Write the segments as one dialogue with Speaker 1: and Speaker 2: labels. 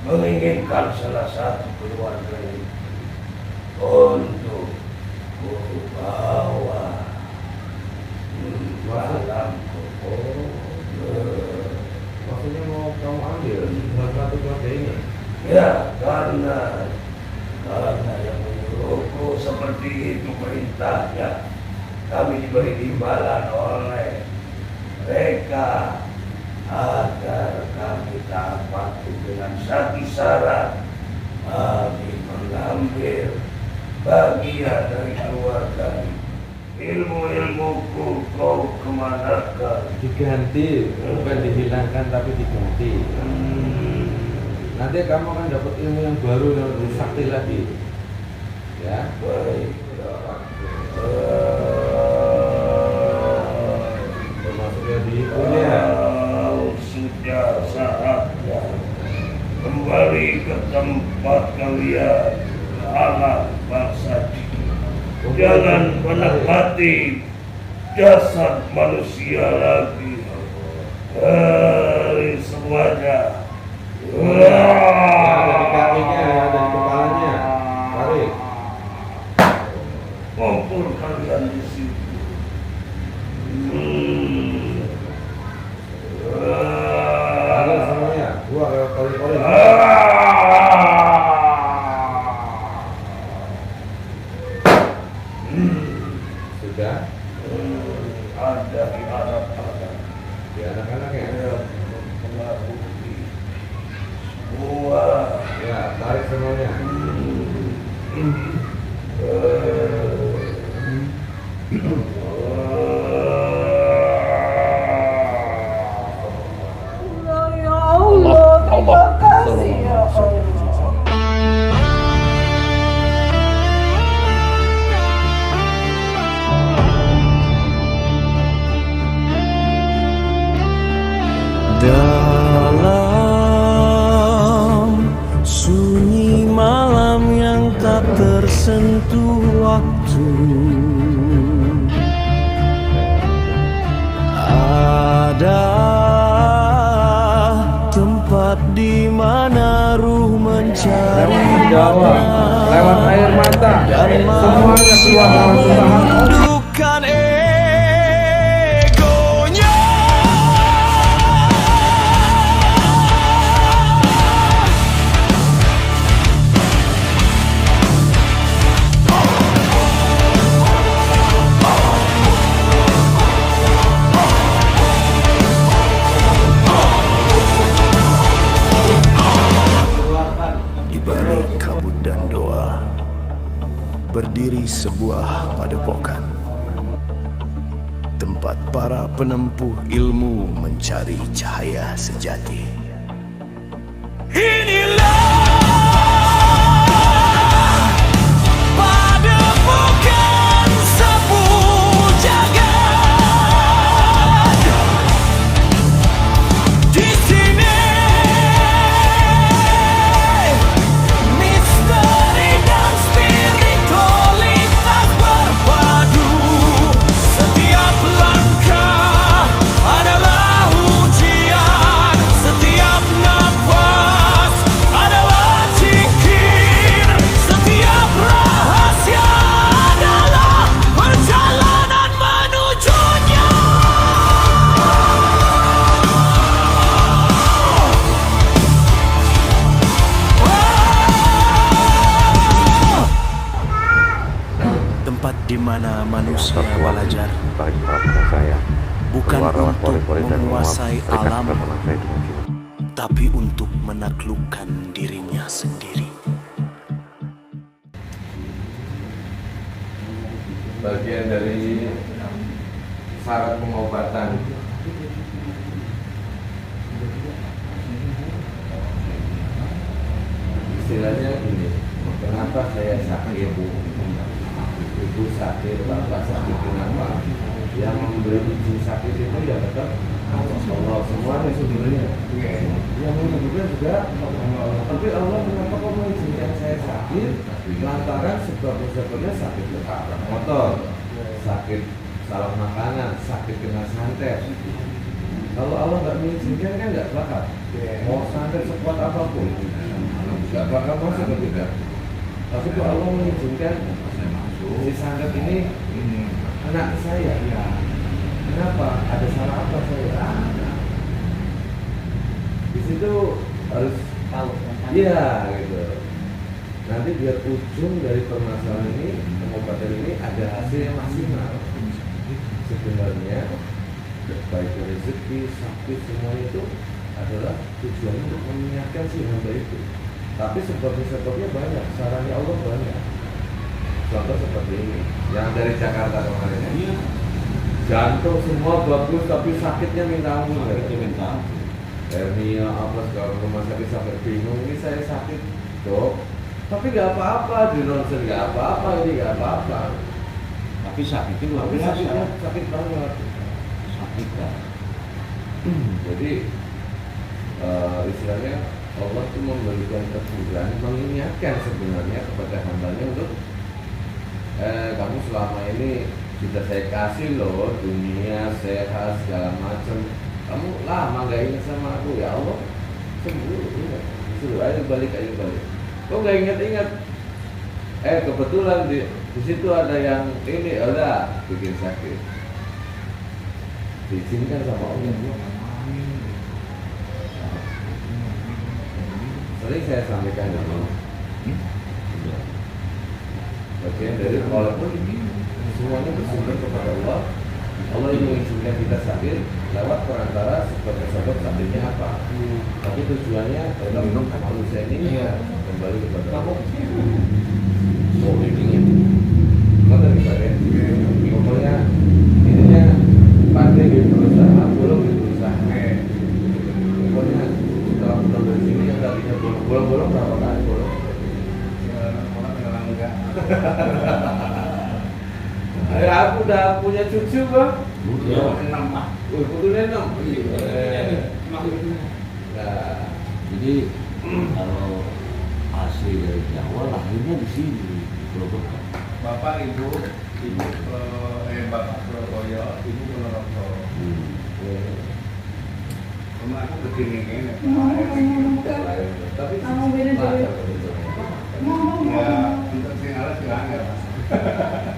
Speaker 1: menginginkan salah satu keluarga ini untuk bawa malam
Speaker 2: maksudnya mau kamu ambil salah satu keluarga ini?
Speaker 1: Ya, karena yang menyuruhku seperti itu perintahnya. Kami diberi imbalan oleh mereka agar kami tak patuh dengan satu syarat. Kami mengambil bagian dari keluarga. Ilmu-ilmuku kau kemanakan?
Speaker 2: Diganti, bukan dihilangkan tapi diganti. Nanti kamu akan dapat ilmu yang baru yang lebih sakti lagi. Ya.
Speaker 1: Baik.
Speaker 2: Termasuknya di kuliah.
Speaker 1: Sudah saatnya kembali ke tempat kalian, anak bangsa. Jangan menepati jasad manusia lagi. Dari semuanya.
Speaker 2: Ada di kakinya, ada di kepalanya. Tarik.
Speaker 1: Kumpul kalian di situ.
Speaker 2: Ada semuanya. Dua kali. Sudah.
Speaker 1: Ada di anak-anak.
Speaker 2: Di anak-anaknya.
Speaker 1: Mengakuti semua.
Speaker 2: Ya, tarik semuanya.
Speaker 3: Ya Allah, terima kasih ya Allah.
Speaker 4: Dalam sunyi malam yang tak tersentuh waktu, ada tempat di mana ruh mencari
Speaker 2: Lewat air mata.
Speaker 4: dan
Speaker 2: Semuanya keluar dalam usaha.
Speaker 4: menundukkan egonya. Di balik kabut dan doa berdiri sebuah padepokan, tempat para penempuh ilmu mencari cahaya sejati. Inilah padepokan Sepuh Jagat. Di sini misteri dan spiritualitas berpadu. Setiap langkah adalah ujian, setiap nafas adalah zikir, setiap rahasia adalah perjalanan menujunya. Tempat di mana manusia belajar bukan untuk menguasai alam, tapi untuk menaklukkan dirinya sendiri.
Speaker 2: Bagian dari syarat pengobatan. Istilahnya gini, kenapa saya sakit? Ibu sakit, bapak sakit, kenapa? Yang memberi izin sakit itu ya tetap Allah semuanya sebenarnya. Yang menyebutkan juga tapi Allah kenapa kau mengizinkan saya sakit? Lantaran sebab-sebabnya sakit ketabrak motor, sakit salah makanan, sakit kena santet. Kalau Allah nggak mengizinkan kan nggak bakal. Mau santet sekuat apapun, nggak bakal masuk ke kita. Tapi kalau Allah mengizinkan, si santet ini anak saya. Kenapa? Ada salah apa saya? Di situ harus
Speaker 3: Tahu.
Speaker 2: iya gitu. Nanti biar ujung dari permasalahan ini, pengobatan ini ada hasil yang maksimal. Sebenarnya baik rezeki, sakit semua itu adalah tujuan untuk mengingatkan si hamba itu. Tapi sebabnya banyak, sarannya Allah banyak. Contoh seperti ini, yang dari Jakarta kemarin ya. Jantung semua bagus tapi sakitnya minta ampun. Hernia apa segala rumah sakit sampai bingung, ini saya sakit dok. Tapi nggak apa-apa, di ronsen nggak apa-apa, ini nggak apa-apa.
Speaker 5: Tapi sakitnya luar
Speaker 2: Tapi
Speaker 5: biasa.
Speaker 2: sakitnya sakit banget.
Speaker 5: Sakit kan.
Speaker 2: Jadi istilahnya Allah itu memberikan kemudahan, mengingatkan sebenarnya kepada hambanya untuk kamu selama ini sudah saya kasih loh dunia sehat segala macam, kamu lama gak ingat sama aku, ya Allah sembuh, ingat suruh ayo balik. Kok nggak ingat-ingat? Kebetulan di situ ada yang ini, udah bikin sakit, diizinkan sama Allah. Sering saya sampaikan dulu, bagian dari walaupun semuanya bersumber kepada Allah. Allah yang mengizinkan kita sakit lewat perantara sebab sakitnya apa. Tapi tujuannya adalah manusia ini kembali kepada Allah. Oh, ini nggak ya. Pokoknya intinya pandai berusaha, belum berusaha. Pokoknya setelah pulang dari sini yang tadinya bolong-bolong berapa kali bolong?
Speaker 1: Orang enggak.
Speaker 2: Aku udah punya cucu bang.
Speaker 1: Enam pak.
Speaker 2: Putunya 6. Nah,
Speaker 5: Jadi kalau asli dari Jawa lahirnya di sini di Purwokerto.
Speaker 1: Bapak ibu bapak Surabaya, ibu Purwokerto. Rumah aku begini ini.
Speaker 2: tapi
Speaker 3: Kamu beda dari-
Speaker 1: Ya untuk sinyalnya silahkan ya mas.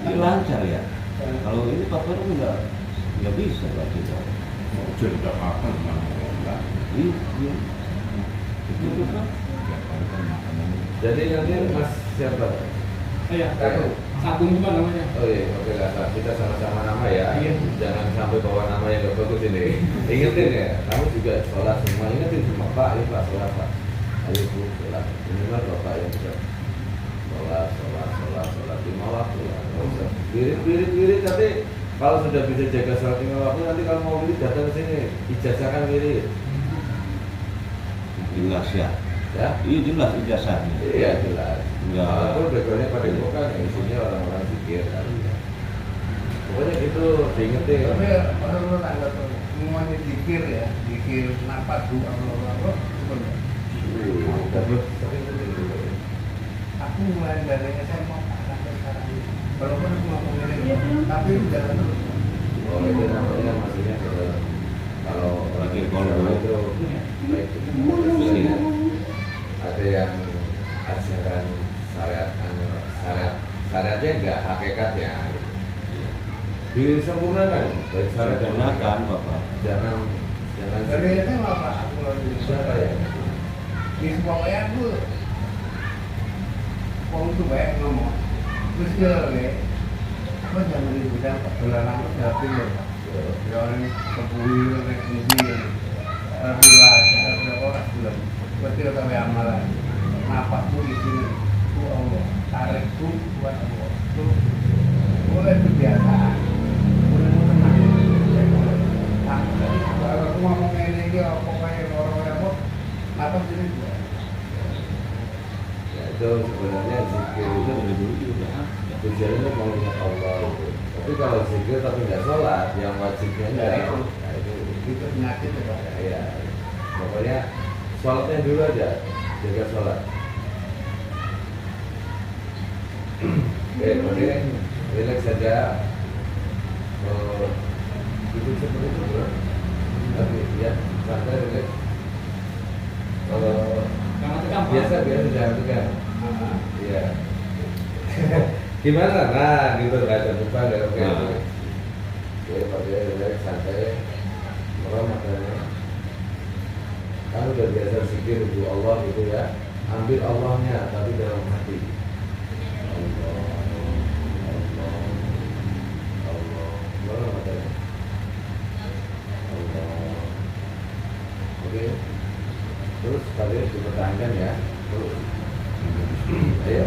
Speaker 5: Ini lancar ya. Kalau ini Pak Baru nggak bisa Pak Cita.
Speaker 1: Jadi tidak apa
Speaker 5: Iya. Itu kan.
Speaker 2: jadi nanti Mas siapa?
Speaker 6: Iya, Agung juga namanya.
Speaker 2: Oh iya, oke lah, kita sama-sama nama ya. Jangan sampai bawa nama yang gak bagus ini. Ingetin ya, kamu juga sholat semua. Ingetin semua Pak, ini Pak sholat Pak. Ayo Bu sholat. Ini mah Bapak yang bisa sholat 5 waktu lah. Nggak usah wirid. Tapi kalau sudah bisa jaga sholat 5 waktu, nanti kalau mau wirid datang ke sini, ijazahkan wirid.
Speaker 5: Jelas ya.
Speaker 2: Ya,
Speaker 5: Iya jelas ijazahnya.
Speaker 2: iya jelas.
Speaker 5: Enggak.
Speaker 2: Walaupun backgroundnya pada bukan, yang isinya orang-orang zikir kan. Pokoknya itu diingetin.
Speaker 1: Tapi orang tangga tuh semuanya dikir ya, dikir nafas doa Allah
Speaker 2: Tapi
Speaker 1: aku mulai dari SMA sampai sekarang. Walaupun aku ngomong
Speaker 3: Iya,
Speaker 1: ini,
Speaker 3: belum.
Speaker 1: tapi jalan terus.
Speaker 2: oh itu namanya maksudnya kalau
Speaker 5: Lagi
Speaker 2: kalau
Speaker 5: kalau
Speaker 2: itu baik
Speaker 5: Iya.
Speaker 2: ada yang ajaran syariatnya enggak hakikatnya disempurnakan baik syariat dan
Speaker 5: Sempurnakan Bapak.
Speaker 2: jangan
Speaker 1: Dari itu apa? Aku lagi
Speaker 2: siapa ya
Speaker 1: di semuanya aku orang itu banyak ngomong terus dia lagi apa jangan dibilang bulan lama Jawa Timur ya orang kebui orang kemudian wilayah berapa orang bulan berarti kami amalan napasmu di sini itu Allah tarikku buat Allah itu boleh kebiasaan boleh tenang kalau aku ngomong ini dia pokoknya orang-orang apa napas ini
Speaker 2: ya itu sebenarnya zikir itu
Speaker 5: Dari dulu juga ada.
Speaker 2: tujuannya mengingat Allah itu. Tapi kalau zikir tapi nggak sholat, yang wajibnya
Speaker 1: Ya,
Speaker 2: enggak.
Speaker 1: itu.
Speaker 2: Nah, itu
Speaker 1: itu penyakit ya Pak.
Speaker 2: ya. Pokoknya sholatnya dulu aja, jaga sholat. Oke, relax saja. Itu seperti itu bro. Tapi ya santai relax. Kalau
Speaker 6: Jangan tegang, Pak.
Speaker 2: biasa jangan tegang. Iya. Gimana? Nah, gitu ada depan ada oke. Oke, pakai relax santai. Merem matanya. Kan udah biasa zikir untuk Allah gitu ya. Ambil Allahnya tapi dalam hati. Allah, Allah, Allah. Merem matanya. Allah. Oke. Terus kalian dipertahankan ya. Terus. Ayo.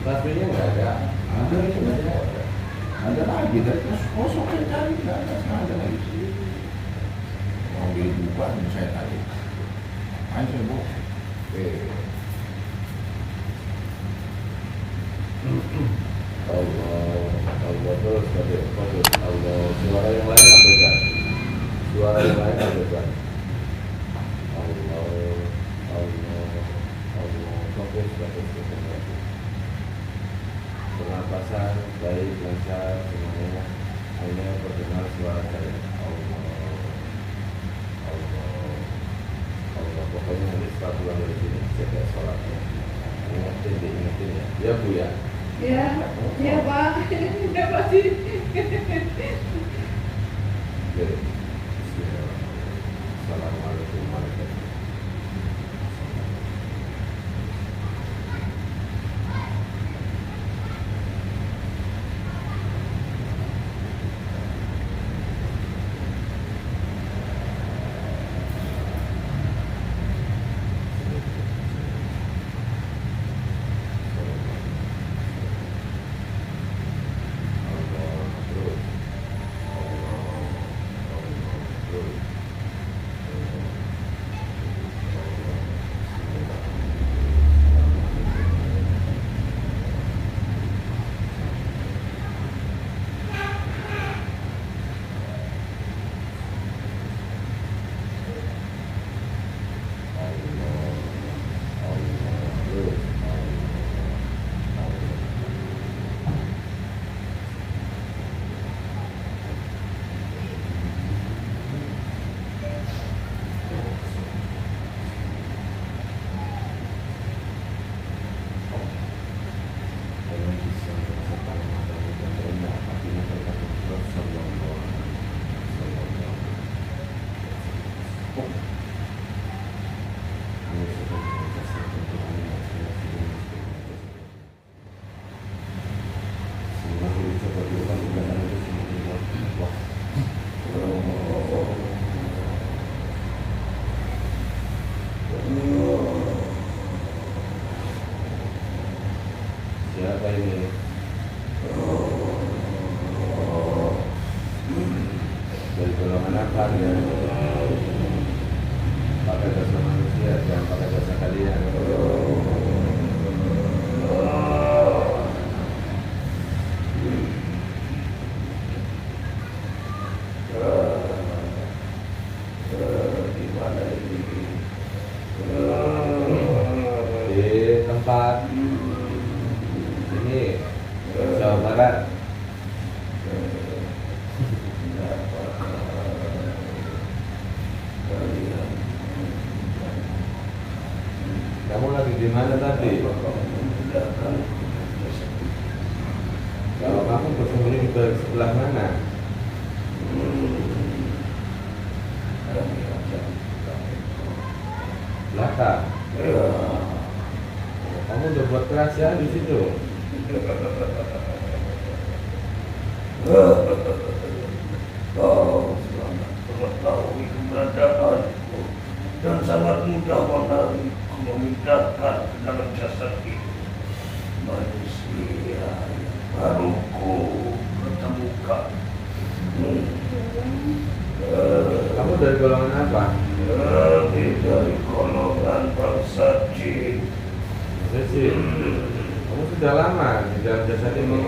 Speaker 2: Tasbihnya nggak ada.
Speaker 1: Ada lagi dari kosong yang tadi nggak ada lagi. Mau dibuka saya tadi. Ayo saya buka.
Speaker 2: Oke. Allah, Allah terus fokus Allah. Suara yang lain ambilkan. Suara yang lain ambilkan. Allah, Allah, Allah. Fokus. Pernapasan baik lancar semuanya. Hanya perdengar suara saya. Allah, Allah, Allah. Pokoknya nanti setelah pulang dari sini jaga sholatnya. Ingatin ya. Ya Bu ya.
Speaker 3: Ya, ya Pak. Ya pasti.
Speaker 2: Oke. Assalamualaikum warahmatullahi wabarakatuh. Siapa ini? Dari golongan apa ya? Pakai jasa manusia, jangan pakai jasa kalian. Di tempat ini Jawa Barat. Kamu lagi di mana tadi? Kalau kamu bersembunyi di sebelah mana? Belakang. Kamu udah buat kerahasiaan di situ.
Speaker 1: Kau selamat mengetahui keberadaanku dan sangat mudah menarikku memindahkan ke dalam jasad ini. Manusia yang baru ku ketemukan.
Speaker 2: Kamu dari golongan apa?
Speaker 1: Dari golongan bangsa jin.
Speaker 2: Jin. Kamu sudah lama di dalam jasad ini?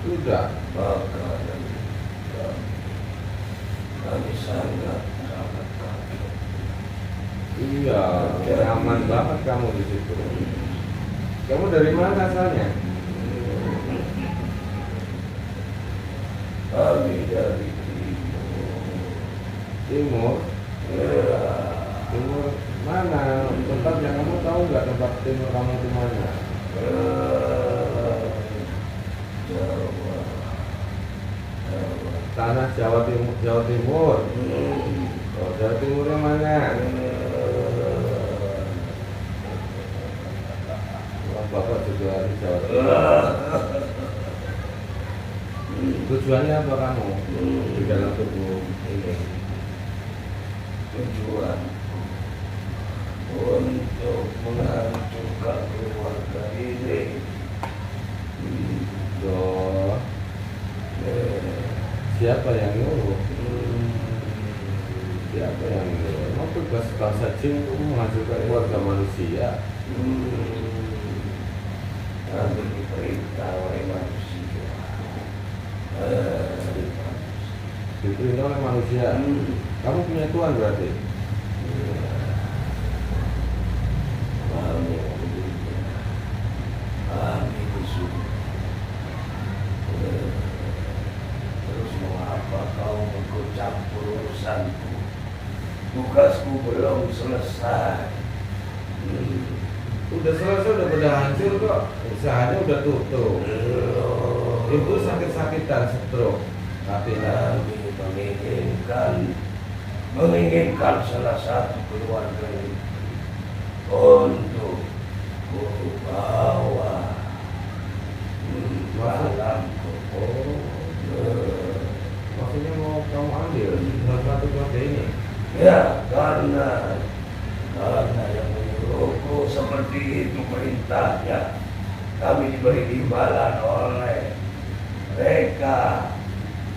Speaker 2: Sudah.
Speaker 1: Maka kami sangat kaget.
Speaker 2: Iya, nyaman banget kamu di situ. Kamu dari mana asalnya?
Speaker 1: Kami dari
Speaker 2: Timur. Timur mana? Tempatnya kamu tahu nggak tempat timur kamu di mana? Tanah Jawa Timur. Jawa Timur. Oh, Jawa Timurnya mana? Bapak juga di Jawa Timur. Tujuannya apa kamu di dalam tubuh ini?
Speaker 1: tujuan untuk menghancurkan keluarga ini.
Speaker 2: Oh, siapa yang nyuruh? Siapa yang nyuruh? Emang tugas bangsa jin itu menghancurkan keluarga manusia?
Speaker 1: Kami diperintah oleh manusia.
Speaker 2: Diperintah oleh manusia. Kamu punya Tuhan berarti?
Speaker 1: Kami disuruh. Terus mau apa kau ikut campur urusanku? Tugasku belum selesai.
Speaker 2: Udah selesai, udah hancur kok. Usahanya udah tutup. Ibu sakit-sakitan stroke. Katanya
Speaker 1: Kami menginginkan salah satu keluarga ini untuk bawa malamku.
Speaker 2: Maksudnya mau kamu ambil salah satu keluarga ini?
Speaker 1: Ya, karena yang menyuruhku seperti itu perintahnya. Kami diberi imbalan oleh mereka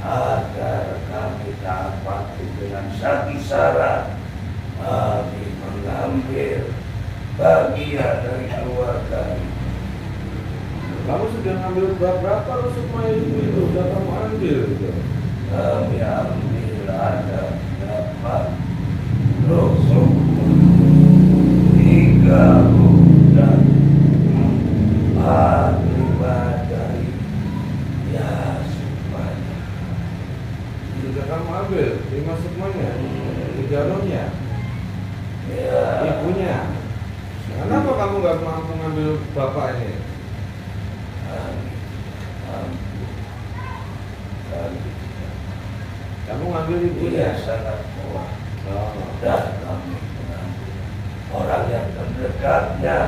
Speaker 1: agar kami taati dengan satu syarat. Kami mengambil bagian dari keluarga ini.
Speaker 2: Kamu sudah ngambil berapa rusuk mayat itu? Sudah kamu ambil gitu?
Speaker 1: Kami ambil ada berapa rusuk, 3 dan 4 dari semuanya.
Speaker 2: Sudah kamu ambil 5 semuanya? 3 rohnya?
Speaker 1: Ya.
Speaker 2: Ibunya? Kenapa kamu nggak mampu ngambil bapak ini? Kamu ngambil ibunya?
Speaker 1: Dia sangat kuat.
Speaker 2: Oh.
Speaker 1: Dan kami mengambil orang yang terdekatnya.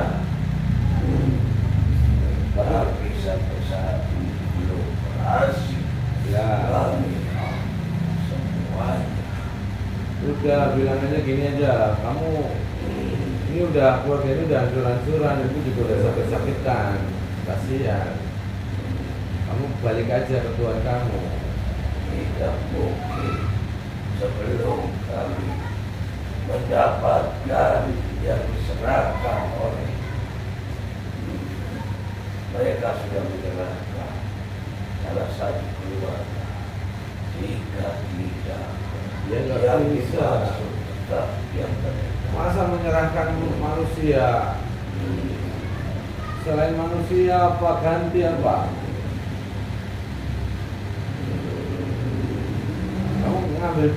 Speaker 1: Tapi sampai saat ini belum berhasil.
Speaker 2: Ya.
Speaker 1: Kami semuanya.
Speaker 2: Udah bilang aja gini aja, kamu ini udah keluarga ini udah hancur-hancuran, itu juga udah sakit-sakitan, kasihan. Kamu balik aja ke Tuhan kamu.
Speaker 1: Tidak mungkin sebelum kami mendapatkan yang diserahkan oleh mereka sudah menyerahkan salah satu keluarga. Jika tidak,
Speaker 2: Ya nggak
Speaker 1: yang
Speaker 2: bisa.
Speaker 1: dimaksud tetap yang terdekat.
Speaker 2: Masa menyerahkan manusia? Selain manusia apa ganti apa? Kamu ngambil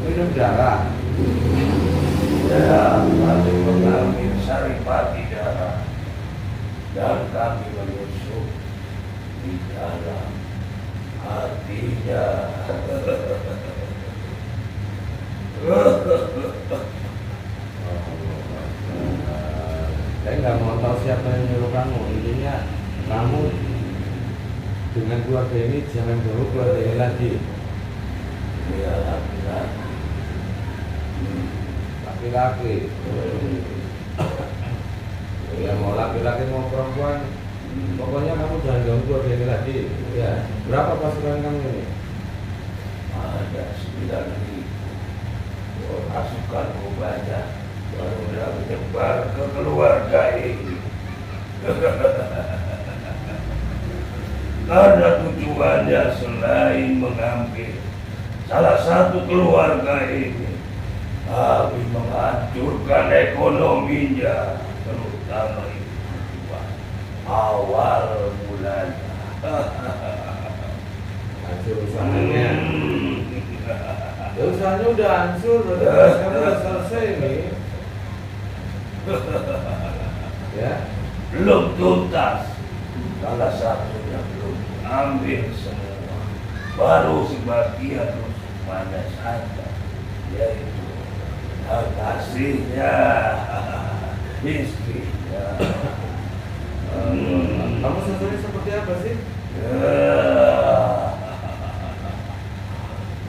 Speaker 2: minum darah?
Speaker 1: Ya, kami mengambil saripati darah dan kami menusuk di dalam hatinya.
Speaker 2: Saya nggak mau tahu siapa yang nyuruh kamu. Intinya kamu dengan keluarga ini jangan jauh keluarga ini lagi.
Speaker 1: Dia laki-laki.
Speaker 2: Laki-laki. Ya mau laki-laki mau perempuan, pokoknya kamu jangan ganggu keluarga ini lagi. Ya. Berapa pasukan kamu ini?
Speaker 1: Ada 9.000. Pasukanku banyak. Sudah menyebar ke keluarga ini. Karena tujuannya selain mengambil salah satu keluarga ini, kami menghancurkan ekonominya, terutama ibu perempuan.
Speaker 2: awal bulan. Hancur usahanya. Ya usahanya udah hancur, berarti kamu udah selesai nih. Ya,
Speaker 7: belum tuntas. Salah satunya belum ambil semua, baru sebagian mana saja, yaitu kasihnya, istrinya.
Speaker 2: kamu sebenarnya seperti apa sih?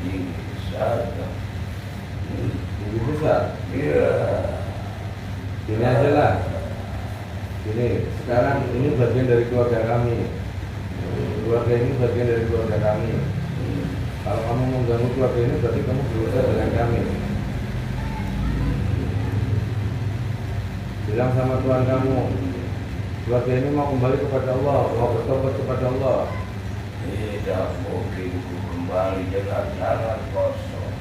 Speaker 7: Ini saja.
Speaker 2: Ini besar.
Speaker 7: Iya.
Speaker 2: Gini aja lah. Gini, sekarang ini bagian dari keluarga kami. Keluarga ini bagian dari keluarga kami. Kalau kamu mengganggu keluarga ini, berarti kamu berusaha dengan kami. Bilang sama Tuhan kamu, keluarga ini mau kembali kepada Allah, mau bertobat kepada Allah.
Speaker 7: Tidak mungkin ku kembali dengan tangan kosong.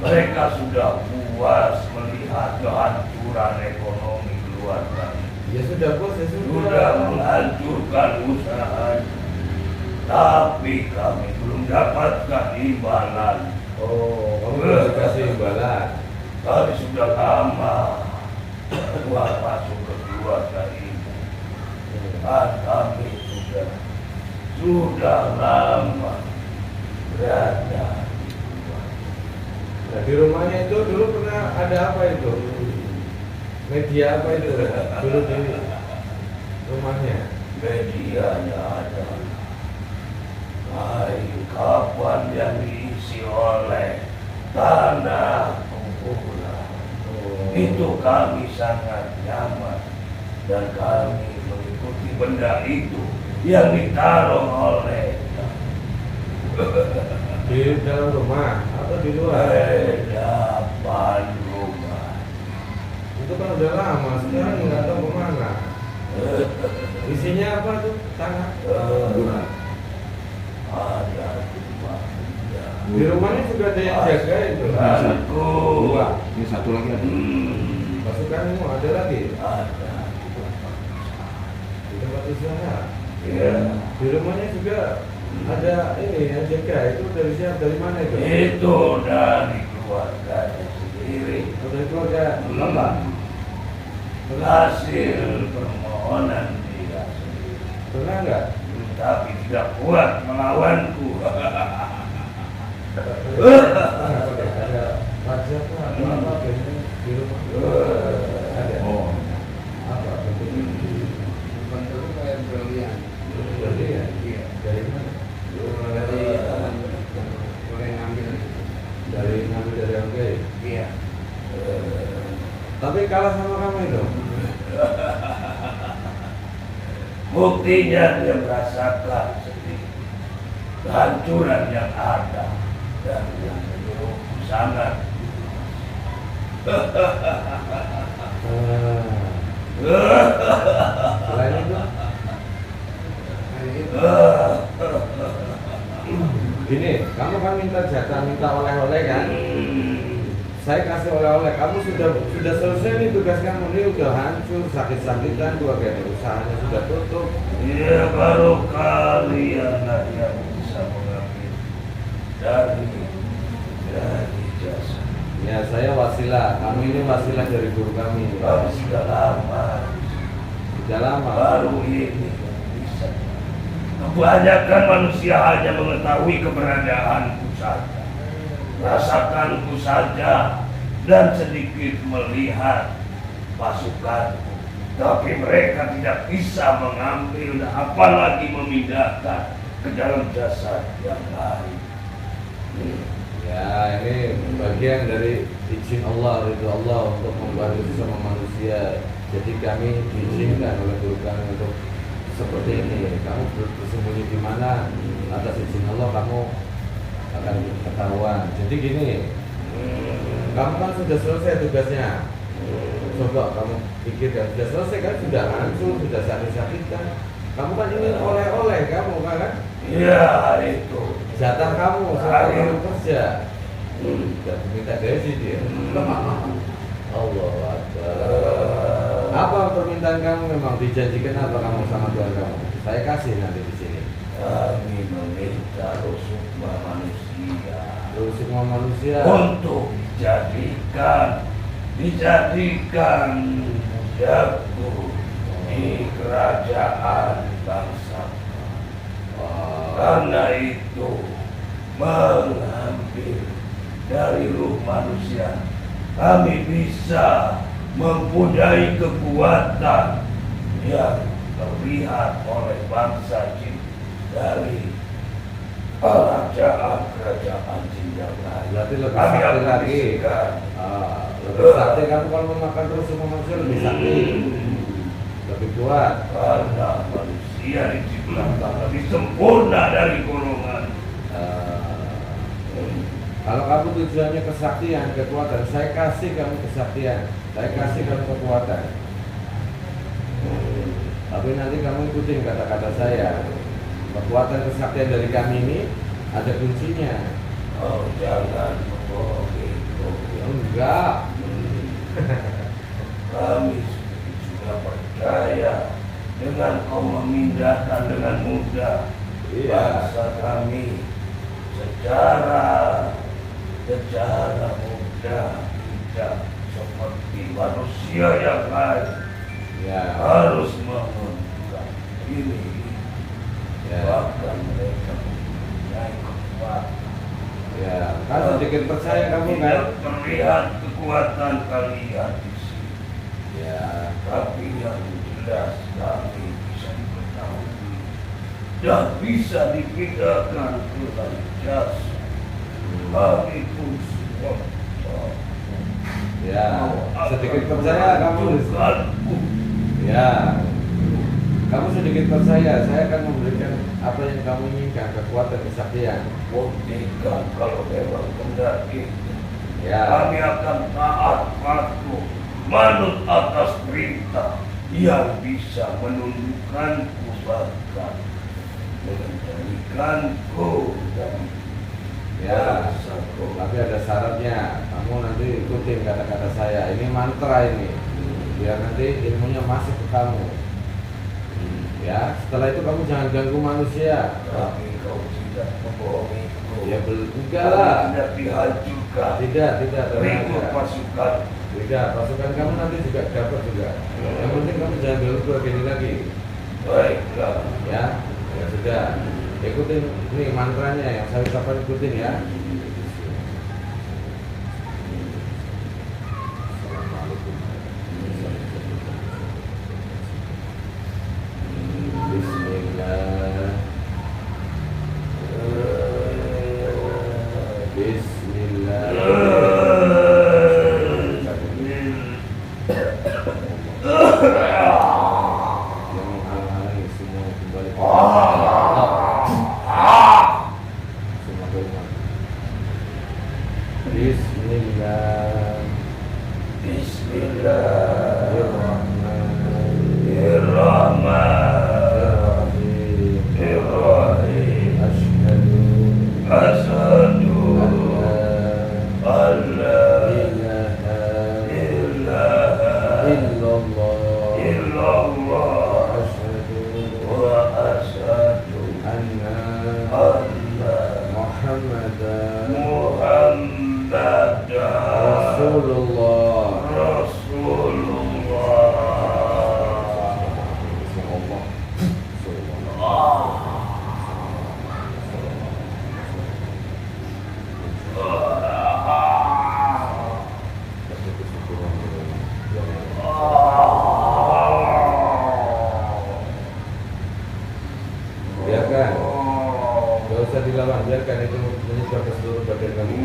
Speaker 7: Mereka sudah puas melihat kehancuran ekonomi keluarga.
Speaker 2: Ya sudah bos, ya sudah.
Speaker 7: Sudah menghancurkan usahanya. Tapi kami belum dapatkan imbalan.
Speaker 2: Oh, kamu belum dikasih imbalan.
Speaker 7: Kami sudah lama keluar masuk ke keluarga ini. Dan kami sudah lama berada.
Speaker 2: Nah, di rumahnya itu dulu pernah ada apa itu? Media apa itu? Dulu di rumahnya.
Speaker 7: Medianya ada. Air kapan yang diisi oleh tanah kumpulan. Itu kami sangat nyaman. Dan kami mengikuti benda itu yang ditaruh oleh
Speaker 2: Di dalam rumah atau di luar?
Speaker 7: depan rumah.
Speaker 2: Itu kan udah lama, sekarang nggak tahu kemana. Isinya apa tuh? Tanah.
Speaker 7: Ada dua.
Speaker 2: Di rumahnya juga ada yang jaga itu.
Speaker 7: Dua.
Speaker 5: Ini satu lagi ada.
Speaker 2: Pasukanmu ada lagi
Speaker 7: Ada.
Speaker 2: di tempat usaha.
Speaker 7: Ya.
Speaker 2: Di rumahnya juga ada ini yang jaga. Itu dari siapa? Dari mana itu?
Speaker 7: Itu dari keluarganya sendiri.
Speaker 2: Oh, dari keluarga bapak.
Speaker 7: Hasil permohonan dia sendiri.
Speaker 2: Pernah nggak?
Speaker 7: Tapi tidak kuat melawanku.
Speaker 2: Ada wajah atau apa biasanya di rumah? Ada.
Speaker 5: Oh,
Speaker 2: Apa bentuknya?
Speaker 1: Bentuknya kayak berlian.
Speaker 2: Jadi ya?
Speaker 1: Iya.
Speaker 2: Dari mana?
Speaker 1: Dari boleh ngambil.
Speaker 2: Dari ngambil dari Oke.
Speaker 1: Iya.
Speaker 2: Tapi kalah sama kamu itu.
Speaker 7: Buktinya dia merasakan sendiri kehancuran yang ada dan yang menurutku sangat.
Speaker 2: Selain itu,
Speaker 1: Nah, itu.
Speaker 2: gini, kamu kan minta jatah, minta oleh-oleh kan? Saya kasih oleh-oleh. Kamu sudah selesai nih tugas kamu, ini udah hancur, sakit-sakitan, keluarga usahanya sudah tutup.
Speaker 7: Ya baru kalian yang bisa mengambil dari jasa.
Speaker 2: Ya saya wasilah, kami ini wasilah dari guru kami.
Speaker 7: Kami sudah lama,
Speaker 2: Sudah lama.
Speaker 7: baru ini bisa. Kebanyakan manusia hanya mengetahui keberadaanku saja, rasakanku saja, dan sedikit melihat pasukanku. Tapi mereka tidak bisa mengambil, apalagi memindahkan ke dalam jasad yang lain.
Speaker 2: Ya ini bagian dari izin Allah, ridho Allah untuk membantu sesama manusia. Jadi kami diizinkan oleh guru kami untuk seperti ini. Kamu bersembunyi di mana atas izin Allah, kamu akan ketahuan. Jadi gini, kamu kan sudah selesai tugasnya. Coba kamu pikirkan, sudah selesai kan, sudah hancur, sudah sakit-sakitan. Kamu kan ingin oleh-oleh kamu kan?
Speaker 7: Ya itu.
Speaker 2: Jatah kamu, sekarang kamu kerja. Tidak minta gaji dia. Allah Akbar. Apa permintaan kamu? Memang dijanjikan apa kamu sama Tuhan kamu? Saya kasih nanti di sini.
Speaker 7: Kami meminta rusukma manusia
Speaker 2: Semua manusia
Speaker 7: untuk dijadikan jago di kerajaan bangsa. Karena itu mengambil dari ruh manusia, kami bisa mempunyai kekuatan yang terlihat oleh bangsa jin dari kerajaan jin yang lain.
Speaker 2: berarti lebih
Speaker 7: Kami
Speaker 2: sakti
Speaker 7: akan
Speaker 2: lagi.
Speaker 7: bisikan.
Speaker 2: Lebih sakti kamu kalau memakan terus semua manusia lebih sakti, lebih kuat.
Speaker 7: Karena manusia diciptakan lebih sempurna dari golongan.
Speaker 2: Kalau kamu tujuannya kesaktian, kekuatan, saya kasih kamu kesaktian, saya kasih kamu kekuatan. Tapi nanti kamu ikutin kata-kata saya. Kekuatan kesaktian dari kami ini ada kuncinya.
Speaker 7: Oh, jangan begitu.
Speaker 2: Enggak.
Speaker 7: Kami sudah percaya dengan kau memindahkan dengan mudah
Speaker 2: Iya.
Speaker 7: bangsa kami secara mudah, tidak seperti manusia yang lain
Speaker 2: Ya.
Speaker 7: harus mengundurkan diri.
Speaker 2: Ya.
Speaker 7: Bahkan mereka mempunyai kekuatan.
Speaker 2: Ya. Kan sedikit percaya kamu kan?
Speaker 7: Tidak terlihat kekuatan kalian di sini.
Speaker 2: Ya.
Speaker 7: Tapi yang jelas kami bisa diketahui dan bisa dipindahkan ke dalam jasa. Kami pun semua
Speaker 2: Ya. Sedikit percaya kamu.
Speaker 7: Tuhanku.
Speaker 2: Ya. Kamu sedikit percaya, saya akan memberikan apa yang kamu inginkan, kekuatan kesaktian.
Speaker 7: Buktikan kalau memang benar itu.
Speaker 2: Ya.
Speaker 7: Kami akan taat patuh, manut atas perintah yang bisa menundukkanku bahkan mengendalikanku dari
Speaker 2: Ya.
Speaker 7: bangsaku.
Speaker 2: Tapi ada syaratnya. Kamu nanti ikutin kata-kata saya. Ini mantra ini. Biar nanti ilmunya masuk ke kamu. Ya. Setelah itu kamu jangan ganggu manusia.
Speaker 7: Tapi kau tidak membohongiku.
Speaker 2: Ya enggak lah.
Speaker 7: Tidak dihancurkan.
Speaker 2: Tidak.
Speaker 7: Berikut
Speaker 2: Tidak.
Speaker 7: pasukan.
Speaker 2: Tidak. Pasukan kamu nanti juga dapat juga. Yang penting kamu jangan ganggu keluarga ini lagi.
Speaker 7: Baiklah.
Speaker 2: Ya. Ya sudah. Ikutin ini mantranya yang saya ucapkan, ikutin ya. Bismillah. Bismillah. Yang menghalangi semua kembali ke semua ke rumah. Bismillah.
Speaker 7: Bismillahirrahmanirrahim.
Speaker 2: Asyhadu
Speaker 7: Asyhadu an la
Speaker 2: ilaha
Speaker 7: ilaha
Speaker 2: illallah
Speaker 7: illallah
Speaker 2: asyhadu
Speaker 7: wa asyhadu
Speaker 2: anna
Speaker 7: anna
Speaker 2: Muhammadan
Speaker 7: Muhammadan
Speaker 2: Rasulullah.
Speaker 7: Rasulullah.
Speaker 2: Biarkan, gak usah dilawan, biarkan itu menyebar ke seluruh badan kamu.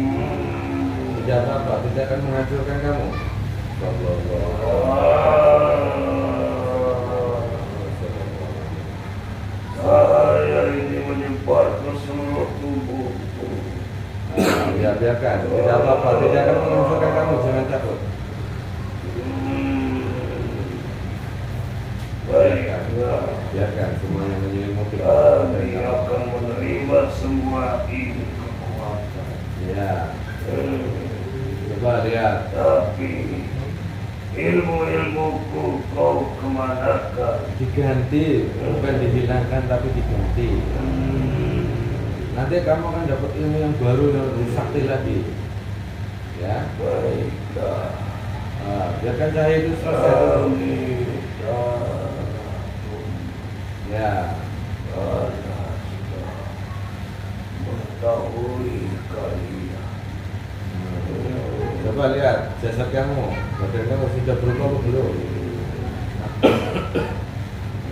Speaker 2: Tidak apa-apa, tidak akan menghancurkan kamu.
Speaker 7: Saya ini menyebar ke seluruh tubuhku.
Speaker 2: Ya biarkan, tidak apa-apa, tidak akan menghancurkan kamu, jangan takut.
Speaker 7: Baiklah,
Speaker 2: Biarkan semuanya menyelimuti.
Speaker 7: kami akan menerima semua ini kekuatan.
Speaker 2: Ya, coba lihat.
Speaker 7: Tapi ilmu-ilmuku kau kemanakan?
Speaker 2: Diganti, bukan dihilangkan tapi diganti. Nanti kamu akan dapat ilmu yang baru yang lebih sakti lagi. Ya,
Speaker 7: Baiklah.
Speaker 2: Biarkan cahaya itu selesai dulu.
Speaker 7: Kami
Speaker 2: Ya,
Speaker 7: karena sudah mengetahui kalian.
Speaker 2: coba lihat jasad kamu, badan kamu sudah berubah atau belum?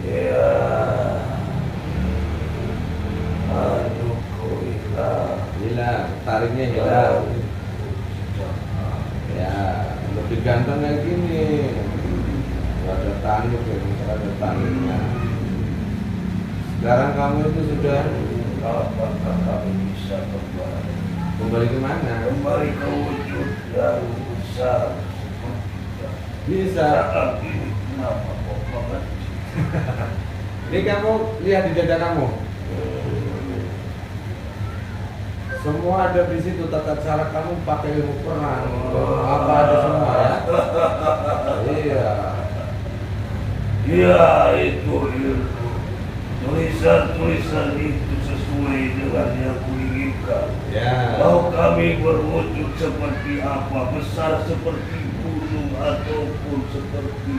Speaker 7: Ya, anuku hilang.
Speaker 2: Hilang, tariknya hilang. Ya, lebih ganteng kayak gini. Nggak ada tanduk ya, nggak ada tanduknya. Sekarang kamu itu sudah
Speaker 7: Apakah kami bisa kembali?
Speaker 2: kembali ke mana?
Speaker 7: Kembali ke wujud yang besar seperti
Speaker 2: Bisa.
Speaker 7: saat ini. Kenapa kau mengerti?
Speaker 2: Ini kamu lihat di dada kamu. Semua ada di situ, tata cara kamu pakai ilmu perang, apa ada semua ya? Iya.
Speaker 7: Ya, itu ilmu. Tulisan-tulisan itu sesuai dengan yang kuinginkan.
Speaker 2: Ya.
Speaker 7: Kalau kami berwujud seperti apa, besar seperti gunung ataupun seperti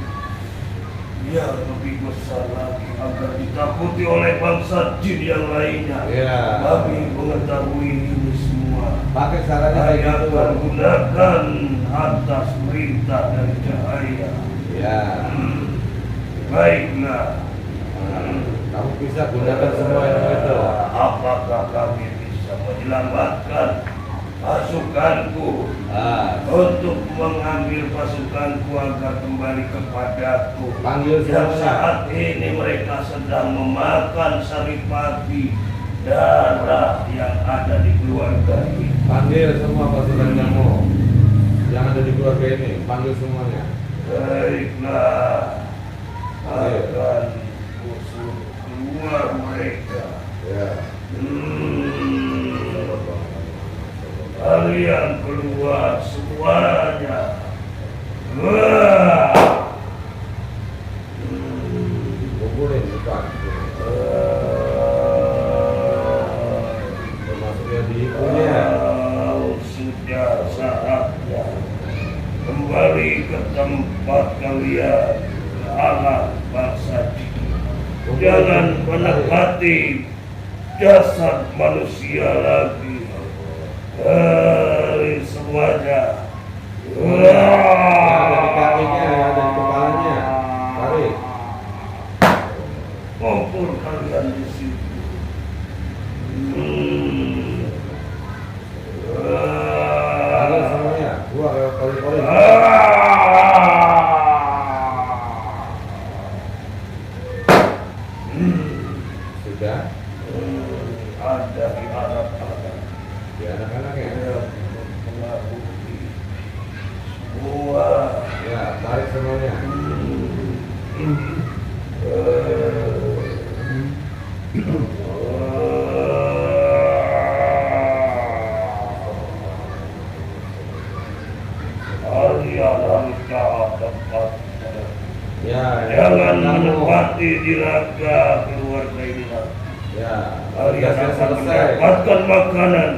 Speaker 7: yang lebih besar lagi agar ditakuti oleh bangsa jin yang lainnya.
Speaker 2: Ya.
Speaker 7: Kami mengetahui ini semua.
Speaker 2: Pakai caranya kayak
Speaker 7: Hanya
Speaker 2: gitu.
Speaker 7: akan gunakan atas perintah dari cahaya.
Speaker 2: Ya.
Speaker 7: Baiklah.
Speaker 2: Kamu bisa gunakan semua ilmu itu.
Speaker 7: Apakah kami bisa menyelamatkan pasukanku untuk mengambil pasukanku agar kembali kepadaku?
Speaker 2: Panggil
Speaker 7: Yang
Speaker 2: semuanya.
Speaker 7: saat ini mereka sedang memakan saripati darah yang ada di keluarga ini.
Speaker 2: Panggil semua pasukan kamu yang ada di keluarga ini. Panggil semuanya.
Speaker 7: Baiklah, akan usut keluar mereka.
Speaker 2: Ya.
Speaker 7: Kalian keluar semuanya. Wah!
Speaker 2: Kumpulin depan. Termasuknya di punya.
Speaker 7: Sudah saatnya kembali ke tempat kalian, ke alam bangsa jin. Jangan menepati jasad manusia lagi. Semuanya.
Speaker 2: Yang ada di kakinya, yang ada di kepalanya. Tarik.
Speaker 7: Kumpul kalian di situ.
Speaker 2: Panggil semuanya. Gua kali-kali. Sudah.
Speaker 7: Ada di anak-anak.
Speaker 2: Di anak-anaknya.
Speaker 7: Mengakuti semua.
Speaker 2: Ya, tarik semuanya.
Speaker 7: Kalian harus taat tempat.
Speaker 2: Ya,
Speaker 7: Jangan
Speaker 2: kamu.
Speaker 7: menepati diraga keluarga ini.
Speaker 2: Ya,
Speaker 7: Kalian
Speaker 2: tugasnya
Speaker 7: akan
Speaker 2: selesai.
Speaker 7: mendapatkan makanan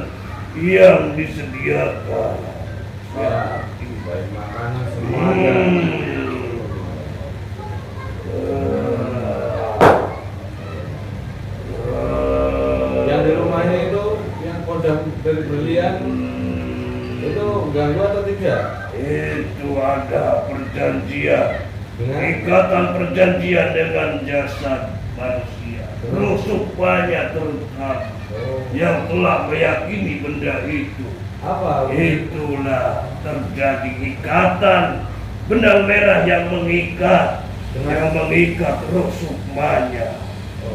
Speaker 7: yang disediakan.
Speaker 2: Ya, baik makanan semuanya. Yang di rumahnya itu, yang kodam dari berlian itu ganggu atau tidak?
Speaker 7: Itu ada perjanjian,
Speaker 2: Dengan
Speaker 7: ikatan perjanjian dengan jasad manusia. Rusuk banyak terutama yang telah meyakini benda itu.
Speaker 2: apa?
Speaker 7: Itulah terjadi ikatan benang merah yang mengikat, roh sukmanya,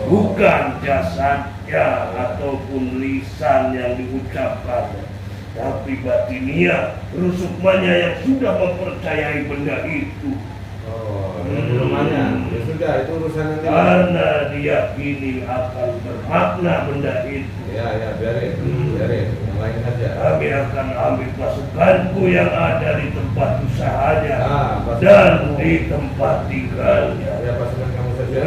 Speaker 7: bukan jasadnya ataupun lisan yang diucapkannya, tapi batinia, roh sukmanya yang sudah mempercayai benda itu.
Speaker 2: Oh, yang di rumahnya. Ya sudah, itu urusan nanti.
Speaker 7: Karena diyakini akan bermakna benda itu.
Speaker 2: Ya, biarin, biarin. Yang lain aja.
Speaker 7: Kami akan akan ambil pasukanku yang ada di tempat usahanya
Speaker 2: pasukan
Speaker 7: dan
Speaker 2: kamu.
Speaker 7: di tempat tinggalnya.
Speaker 2: Ya pasukan kamu saja.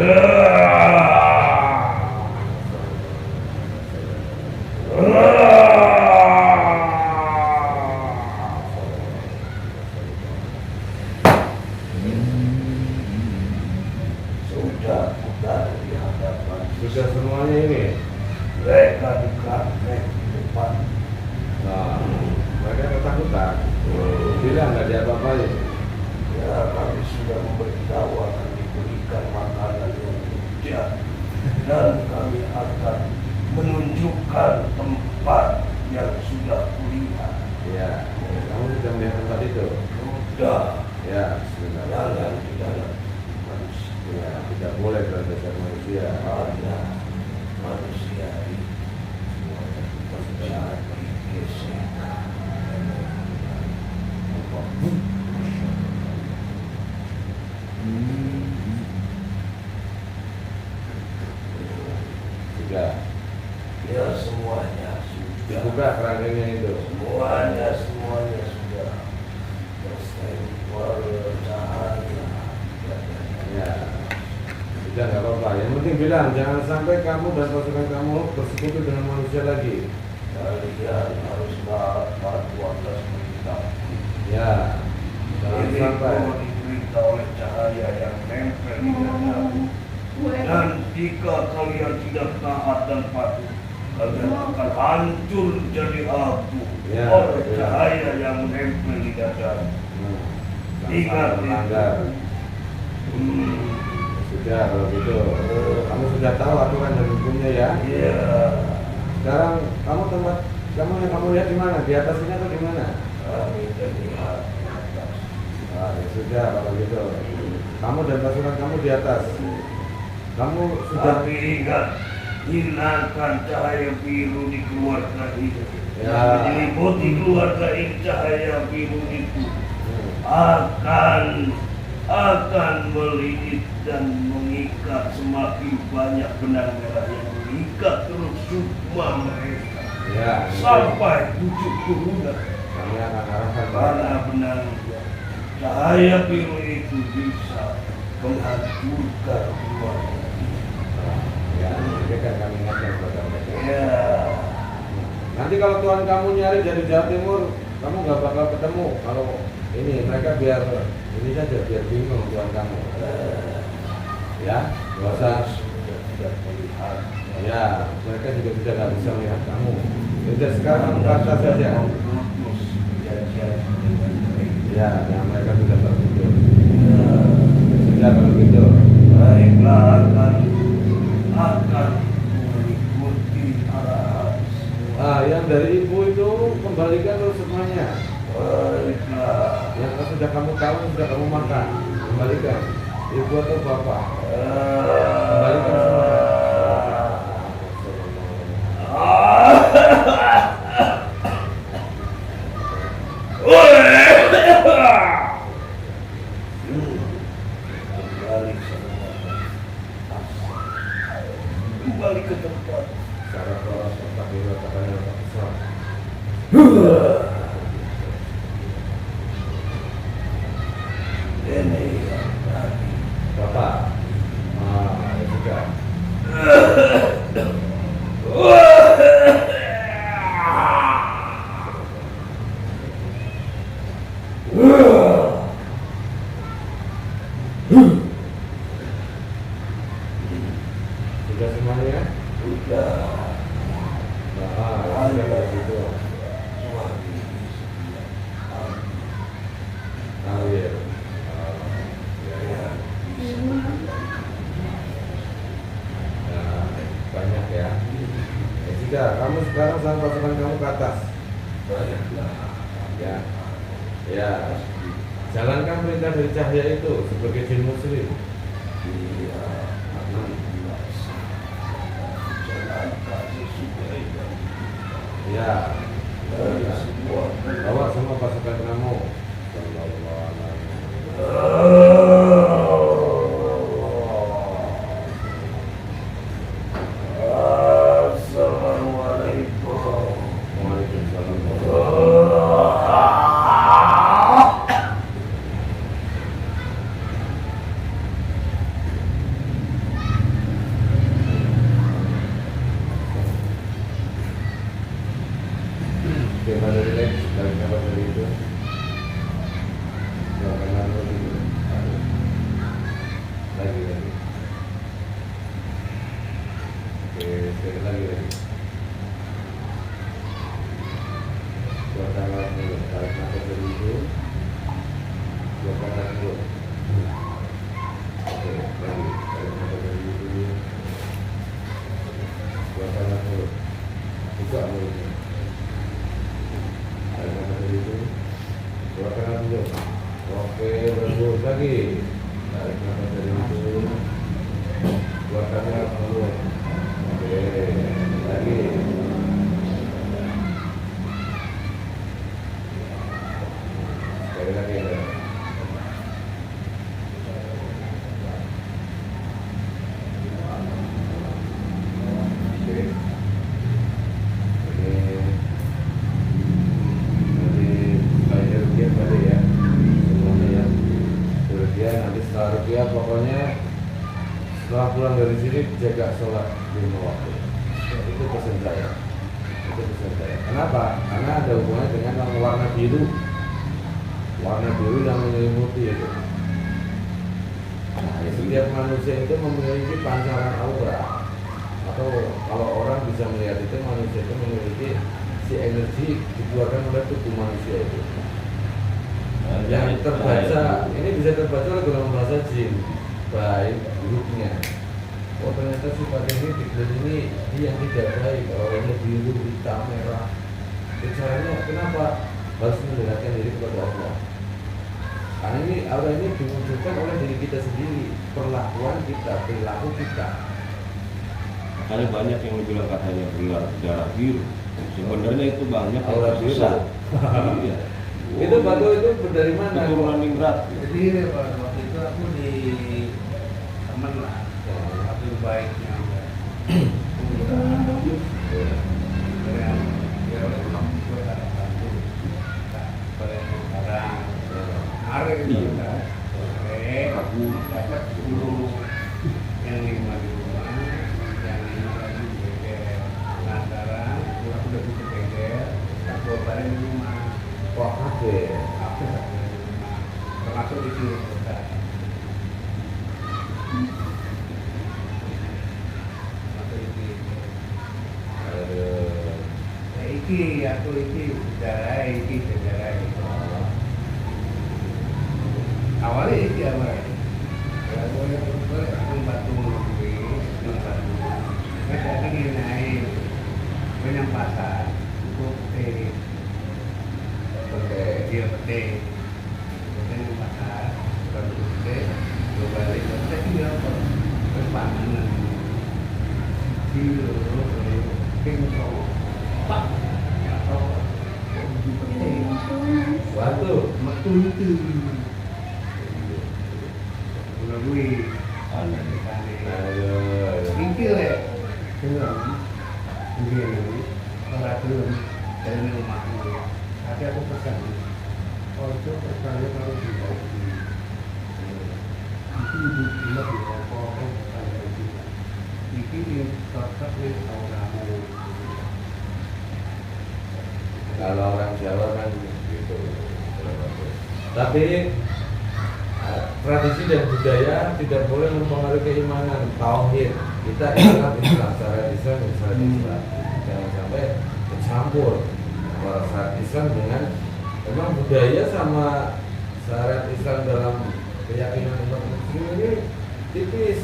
Speaker 7: Sudah bukan di hadapan
Speaker 2: Sudah semuanya ini.
Speaker 7: mereka dikraktek di depan.
Speaker 2: Nah, mereka ketakutan. Bilang nggak diapa-apain.
Speaker 7: Ya, kami sudah memberitahu akan diberikan makanan yang bijak dan kami akan menunjukkan tempat yang sudah kulihat.
Speaker 2: Ya, kamu sudah melihat tempat itu.
Speaker 7: Sudah
Speaker 2: Ya, sebenarnya.
Speaker 7: jalan di dalam manusia.
Speaker 2: Ya, tidak boleh berada dasar manusia.
Speaker 7: Ada manusia ini menjadi gesekan.
Speaker 2: Sudah.
Speaker 7: Ya, semuanya sudah.
Speaker 2: Dibuka kerangkanya itu.
Speaker 7: Semuanya sudah berstempel cahaya.
Speaker 2: Ya, sudah nggak apa-apa. Yang penting bilang jangan sampai kamu dan pasukan kamu bersekutu dengan manusia lagi.
Speaker 7: Kalian harus patuh atas perintah.
Speaker 2: Ya, jangan
Speaker 7: Ini
Speaker 2: sampai.
Speaker 7: kau diberita oleh cahaya yang nempel di dadamu. Dan jika kalian tidak taat dan patuh, kalian akan hancur jadi abu
Speaker 2: Ya,
Speaker 7: oleh
Speaker 2: ya.
Speaker 7: cahaya yang menempel di dadamu.
Speaker 2: Jangan
Speaker 7: Ingat
Speaker 2: sampai melanggar. Sudah kalau gitu. Kamu sudah tahu aturan dan hukumnya ya.
Speaker 7: Iya.
Speaker 2: Sekarang kamu yang kamu lihat di mana? Di atas ini atau di mana?
Speaker 7: Kami terlihat di atas.
Speaker 2: Ah, ya sudah kalau gitu. Kamu dan pasukan kamu di atas. Kamu sudah.
Speaker 7: Tapi ingat, hilangkan cahaya biru di keluarga ini.
Speaker 2: Ya.
Speaker 7: Yang menyelimuti keluarga ini, cahaya biru itu akan melilit dan mengikat semakin banyak benang merah yang mengikat terus sukma mereka
Speaker 2: Ya.
Speaker 7: sampai pucuk turunan.
Speaker 2: Kami akan arahkan
Speaker 7: Karena benang cahaya biru itu bisa menghancurkan keluarga.
Speaker 2: Ya, ini kan kami ingatkan kepada mereka.
Speaker 7: Ya.
Speaker 2: Nanti kalau Tuhan kamu nyari dari Jawa Timur, kamu nggak bakal ketemu. Kalau ini mereka biar ini saja biar bingung Tuhan kamu. Ya, nggak usah.
Speaker 7: Sudah tidak melihat.
Speaker 2: Ya, mereka juga sudah nggak bisa melihat kamu. Sudah sekarang kamu kata saja.
Speaker 7: Putus perjanjian dengan mereka.
Speaker 2: Ya, yang mereka sudah terputus. Sudah kalau gitu.
Speaker 7: Baiklah, akan mengikuti arahan.
Speaker 2: Ah, yang dari ibu itu kembalikan terus semuanya.
Speaker 7: Baiklah.
Speaker 2: Yang sudah kamu tahu, sudah kamu makan, kembalikan. Ibu atau bapak, kembalikan semuanya.
Speaker 7: Kembali ke tempat.
Speaker 2: Cara kelas otak itu katanya otak besar.
Speaker 7: Ini yang tadi.
Speaker 2: Bapak, ya sudah. Sudah semuanya?
Speaker 7: Sudah.
Speaker 2: Ya sudah kalau gitu.
Speaker 7: Suami
Speaker 2: Alir. Ya, banyak ya. Ya sudah, kamu sekarang sama pasukan kamu ke atas. Ya, ya. Jalankan perintah dari cahaya itu sebagai jin muslim. Ya, bawa semua pasukan kamu.
Speaker 7: Assalamualaikum.
Speaker 2: Waalaikumsalam. Oke, lagi. Keluarkan nafas dulu, tarik nafas dari hidung. Keluarkan nafas dulu. Oke, lagi, tarik nafas dari hidung. Keluarkan nafas dulu. Buka mulutnya. Tarik nafas dari hidung. Keluarkan nafas dulu. Oke, berhembus lagi. Tarik nafas dari hidung. Keluarkan nafas dulu. Oke, lagi. Sekali lagi ya. Oke. Ini nanti bayar rupiah balik ya. Semuanya ya. Rupiah nanti setelah rupiah pokoknya setelah pulang dari sini jaga sholat 5 waktu. Itu pesan saya. Itu pesan saya. Kenapa? Karena ada hubungannya dengan warna biru. Warna biru yang menyelimuti itu. Nah, setiap manusia itu memiliki pancaran aura. Atau kalau orang bisa melihat itu, manusia itu memiliki si energi dikeluarkan oleh tubuh manusia itu. Yang terbaca, ini bisa terbaca oleh golongan bahasa jin, baik buruknya. Oh ternyata sifat ini ini yang tidak baik. Orangnya biru, hitam, merah. Caranya kenapa harus mendekatkan diri kepada Allah? Karena ini aura ini diwujudkan oleh diri kita sendiri, perlakuan kita, perilaku kita.
Speaker 5: Makanya banyak yang bilang katanya darah biru. Sebenarnya itu banyak
Speaker 2: Aura
Speaker 5: yang
Speaker 2: biru.
Speaker 5: sesat. Iya.
Speaker 2: Itu batu itu dari mana?
Speaker 5: Itu meningrat.
Speaker 1: Jadi waktu itu aku di teman lah, tapi baiknya
Speaker 5: Aku
Speaker 1: dapat 10 yang 5 di rumah, yang 5 lagi di bengkel. Lantaran aku udah butuh bengkel, aku bareng di rumah.
Speaker 2: Wah, oke.
Speaker 1: Aku satu di rumah, termasuk di sini kota. Termasuk di sini. Nah, aku sejarah itu. Awalnya iki awalnya. Kalau aku batu gue, batu. Mereka ingin naik benang pasar untuk petik.
Speaker 2: Oke.
Speaker 1: Dia petik. Benang pasar, baru petik, gue balik. Kita tinggal berpandangan. Kilo, kengkong, pak, atau petik.
Speaker 2: Batu.
Speaker 1: Metu itu. Melalui
Speaker 2: Aduh.
Speaker 1: pikir ya, belum, begini, orang belum dari rumah itu. Tapi aku pesan, oh itu pesannya kalau dibagi, itu cuma di rokok, pesan dari kita. Ini cocok nih kalau kamu.
Speaker 2: Kalau orang Jawa kan gitu. Tapi tradisi dan budaya tidak boleh mempengaruhi keimanan, tauhid. Kita Islam, syariat Islam, jangan sampai bercampur antara syariat Islam dengan memang budaya sama syariat Islam dalam keyakinan umat muslim ini tipis.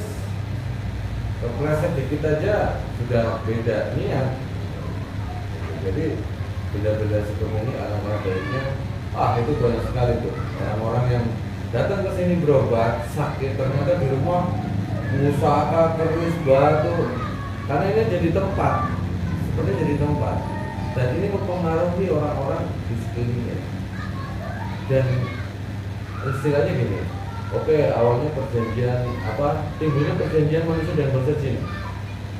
Speaker 2: Kepleset dikit aja sudah beda niat. Jadi beda-beda seperti ini alangkah baiknya. Itu banyak sekali tuh orang-orang yang datang ke sini berobat sakit, ternyata di rumah musaka, keris, batu. Karena ini jadi tempat, sebenarnya jadi tempat, dan ini mempengaruhi orang-orang di sekelilingnya. Dan istilahnya gini, oke, awalnya perjanjian timbulnya perjanjian manusia dan bangsa jin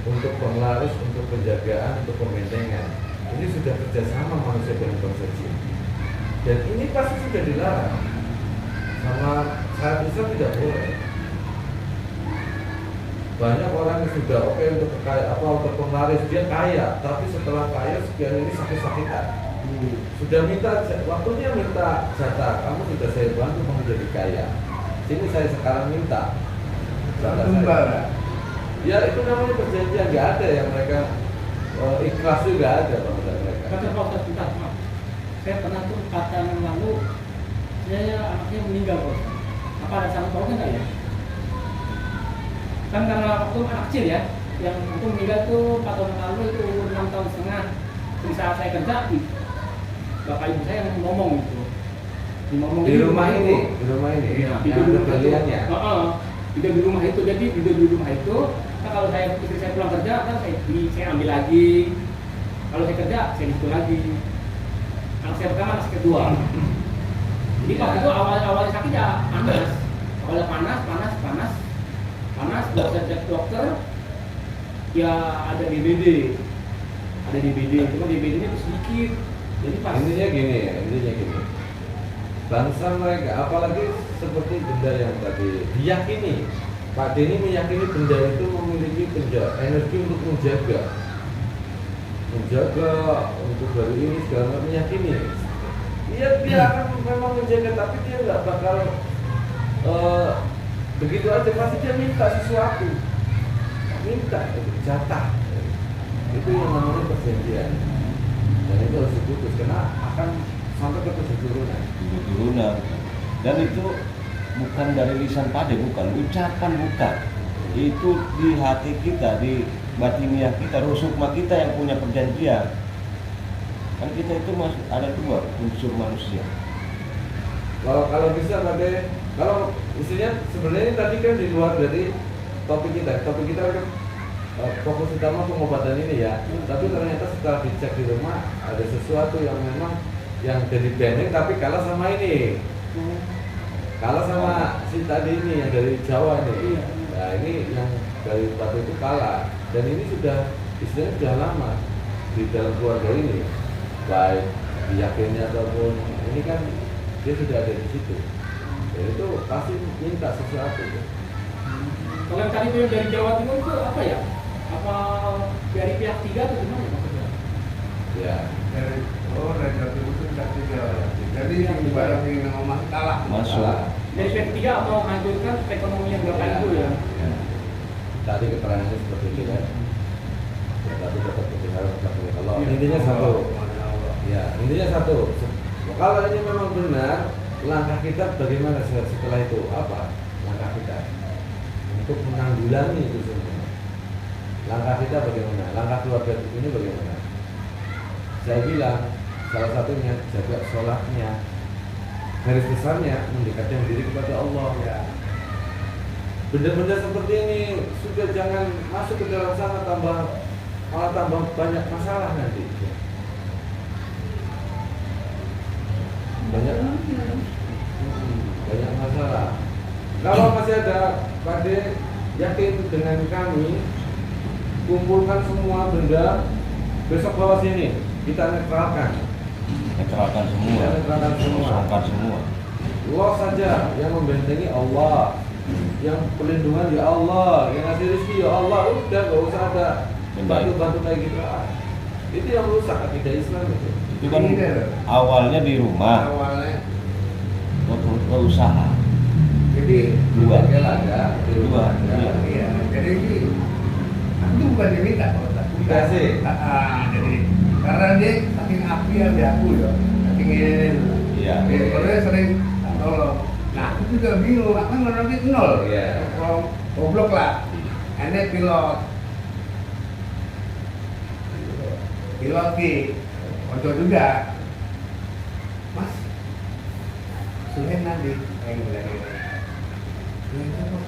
Speaker 2: untuk penglaris, untuk penjagaan, untuk pembentengan. Ini sudah kerjasama manusia dan bangsa jin, dan ini pasti sudah dilarang sama syariat Islam, tidak boleh. Banyak orang yang sudah oke untuk untuk penglaris, dia kaya, tapi setelah kaya sekian ini sakit-sakitan. Sudah minta waktunya minta jatah, kamu sudah saya bantu kamu jadi kaya. Sini saya sekarang minta jatah
Speaker 1: Tumbal
Speaker 2: saya.
Speaker 1: ya?
Speaker 2: Ya itu namanya perjanjian, nggak ada yang mereka ikhlas juga ada kalau menurut mereka.
Speaker 6: Kata Pak Ustadz, bentar, maaf. Saya pernah tuh 4 tahun yang lalu, saya anaknya meninggal Pak Ustadz. Apa ada sangkut pautnya nggak ya? Kan karena waktu anak kecil ya, yang waktu meninggal tuh 4 tahun yang lalu itu umur 6 tahun setengah. Di saat saya kerja, bapak ibu saya yang ngomong gitu.
Speaker 2: Di rumah ini,
Speaker 6: Iya,
Speaker 2: yang ada pilihannya.
Speaker 6: Tidur di rumah itu, jadi tidur di rumah itu. Nah, kalau istri saya pulang kerja, kan saya ambil lagi. Kalau saya kerja, saya itu lagi. Anak saya pertama, anak saya kedua. Jadi waktu itu awal sakit ya panas. Awalnya panas. Bawa saya cek dokter, ya ada DBD. Cuma DBD-nya itu sedikit. Jadi pas
Speaker 2: Intinya gini. Bangsa mereka, apalagi seperti benda yang tadi diyakini, Pak Denny meyakini benda itu memiliki energi untuk menjaga untuk dari ini segala macam, meyakini. Dia akan memang menjaga, tapi dia nggak bakal begitu aja, pasti dia minta sesuatu, jatah. Itu yang namanya perjanjian, dan itu harus diputus karena akan sampai ke turunan.
Speaker 5: Dan itu bukan dari lisan pade, bukan ucapan, bukan. Itu di hati kita, di batiniah kita, rusukma kita yang punya perjanjian. Kan kita itu masih ada 2 unsur manusia.
Speaker 2: Kalau bisa pade, kalau isinya sebenarnya ini tadi kan di luar dari topik kita kan fokus utama pengobatan ini ya. Tapi ternyata setelah dicek di rumah ada sesuatu yang memang yang jadi benteng tapi kalah sama ini, kalah sama si tadi ini yang dari Jawa nih. Nah ini yang dari Batu itu kalah, dan ini sudah istilahnya sudah lama di dalam keluarga ini, baik diyakinnya ataupun ini kan dia sudah ada di situ. Dan itu pasti minta sesuatu.
Speaker 6: kalau yang tadi itu dari Jawa Timur itu apa ya? Apa dari pihak 3 atau gimana maksudnya?
Speaker 2: Ya.
Speaker 1: dari Jawa Timur itu tidak 3. Jadi yang barang ingin ngomong kalah.
Speaker 5: Masuk.
Speaker 6: Dari pihak 3 mau menghancurkan perekonomian Bapak Ibu ya?
Speaker 2: Tadi keterangannya seperti itu kan. Ya, tapi tetap kedengaran kalau intinya satu. Ya, intinya satu. Kalau ini memang benar, langkah kita bagaimana setelah itu? Apa langkah kita untuk menanggulangi itu semua? Langkah kita bagaimana? Langkah keluarga ini bagaimana? Saya bilang salah satunya jaga sholatnya, garis besarnya mendekatkan diri kepada Allah. Ya. Benda-benda seperti ini sudah jangan masuk ke dalam sana, malah tambah banyak masalah nanti. Banyak masalah. Kalau masih ada pade, yakin dengan kami, kumpulkan semua benda, besok bawa sini, kita netralkan semua.
Speaker 5: Kosongkan semua.
Speaker 2: Allah saja yang membentengi Allah, yang perlindungan ya Allah, yang ngasih rezeki ya Allah. Udah gak usah ada bantu-bantu kayak gitu. Itu yang rusak akidah Islam itu.
Speaker 5: Itu kan awalnya di rumah,
Speaker 1: Awalnya
Speaker 5: ke usaha.
Speaker 1: jadi
Speaker 5: Dua.
Speaker 2: Ada, di rumah ada.
Speaker 1: iya. Jadi itu bukan diminta kalau tak
Speaker 2: Dikasih.
Speaker 1: jadi karena dia saking api yang diaku ya, saking ini.
Speaker 5: Iya.
Speaker 1: Kalau dia sering tolong. Nah aku juga bingung, aku ngerti 0.
Speaker 2: Iya.
Speaker 1: Goblok lah. Ini pilot ki, ojo juga. Mas, Suhen nanti kayak bilang gitu. Suhen apa?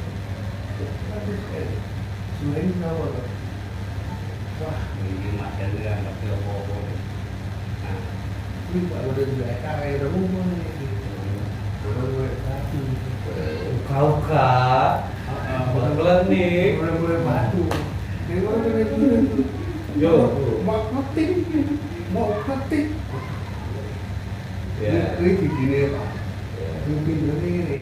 Speaker 1: Suhen apa tuh? Wah, ini macam dia nggak tahu apa-apa. Nah, ini pak udah juga kayak udah ngomong nih. Udah satu.
Speaker 2: Kau kak, bukan nih.
Speaker 1: Udah batu. Ini udah
Speaker 2: Yo,
Speaker 1: mau ketik.
Speaker 2: ya.
Speaker 1: Ini gini pak.
Speaker 2: Ya.
Speaker 1: Mungkin ini.